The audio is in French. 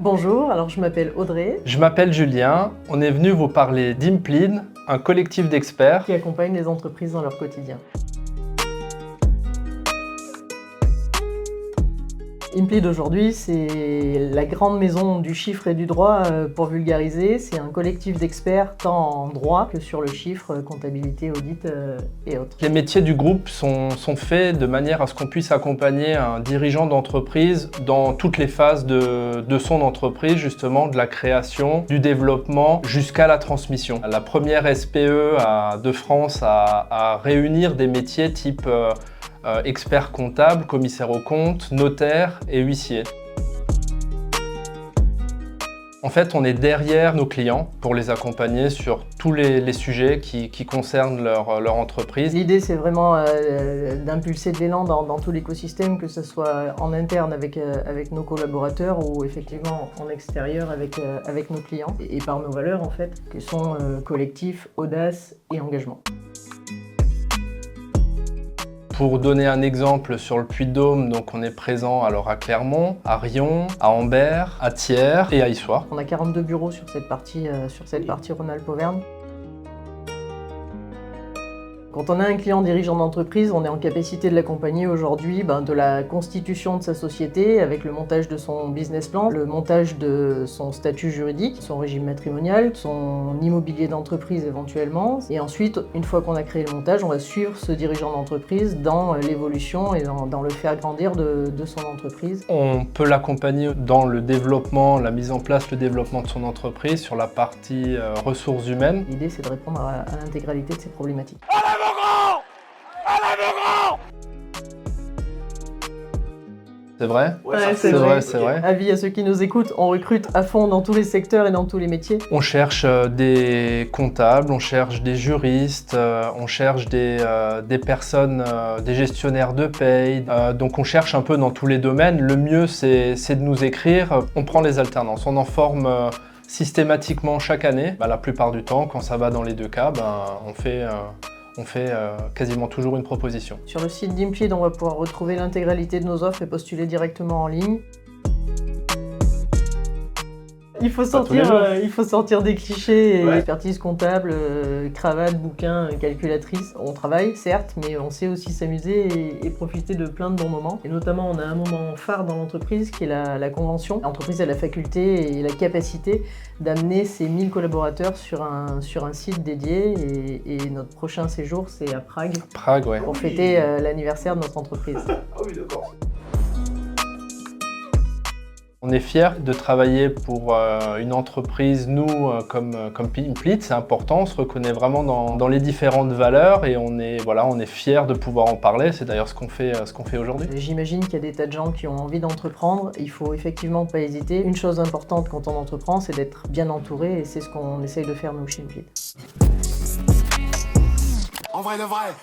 Bonjour, alors je m'appelle Audrey. Je m'appelle Julien, on est venu vous parler d'Implid, un collectif d'experts Qui accompagne les entreprises dans leur quotidien. Implid aujourd'hui, c'est la grande maison du chiffre et du droit pour vulgariser. C'est un collectif d'experts tant en droit que sur le chiffre, comptabilité, audit et autres. Les métiers du groupe sont faits de manière à ce qu'on puisse accompagner un dirigeant d'entreprise dans toutes les phases de son entreprise, justement de la création, du développement jusqu'à la transmission. La première SPE de France à réunir des métiers type expert comptable, commissaire aux comptes, notaire et huissier. En fait, on est derrière nos clients pour les accompagner sur tous les sujets qui concernent leur entreprise. L'idée, c'est vraiment d'impulser de l'élan dans tout l'écosystème, que ce soit en interne avec nos collaborateurs ou effectivement en extérieur avec nos clients et par nos valeurs en fait, qui sont collectif, audace et engagement. Pour donner un exemple sur le Puy-de-Dôme, donc on est présent alors à Clermont, à Riom, à Ambert, à Thiers et à Issoire. On a 42 bureaux sur cette partie Rhône-Alpes-Auvergne. Quand on a un client dirigeant d'entreprise, on est en capacité de l'accompagner aujourd'hui de la constitution de sa société avec le montage de son business plan, le montage de son statut juridique, son régime matrimonial, son immobilier d'entreprise éventuellement. Et ensuite, une fois qu'on a créé le montage, on va suivre ce dirigeant d'entreprise dans l'évolution et dans le faire grandir de son entreprise. On peut l'accompagner dans le développement, la mise en place, le développement de son entreprise sur la partie ressources humaines. L'idée, c'est de répondre à l'intégralité de ces problématiques. C'est vrai? Ouais, c'est vrai. Avis à ceux qui nous écoutent, on recrute à fond dans tous les secteurs et dans tous les métiers. On cherche des comptables, on cherche des juristes, on cherche des personnes, des gestionnaires de paye. Donc on cherche un peu dans tous les domaines. Le mieux, c'est de nous écrire. On prend les alternances, on en forme systématiquement chaque année. La plupart du temps, quand ça va dans les deux cas, on fait quasiment toujours une proposition. Sur le site d'Implid, on va pouvoir retrouver l'intégralité de nos offres et postuler directement en ligne. Il faut sortir des clichés, expertise comptable, cravate, bouquin, calculatrice. On travaille, certes, mais on sait aussi s'amuser et profiter de plein de bons moments. Et notamment, on a un moment phare dans l'entreprise qui est la convention. L'entreprise a la faculté et la capacité d'amener ses 1000 collaborateurs sur un site dédié. Et notre prochain séjour, c'est à Prague. Prague, ouais. Pour fêter l'anniversaire de notre entreprise. Ah oui, d'accord. On est fiers de travailler pour une entreprise, nous, comme Implid, c'est important, on se reconnaît vraiment dans les différentes valeurs et on est fiers de pouvoir en parler, c'est d'ailleurs ce qu'on fait aujourd'hui. J'imagine qu'il y a des tas de gens qui ont envie d'entreprendre, il faut effectivement pas hésiter. Une chose importante quand on entreprend, c'est d'être bien entouré et c'est ce qu'on essaye de faire nous chez Implid. En vrai de vrai.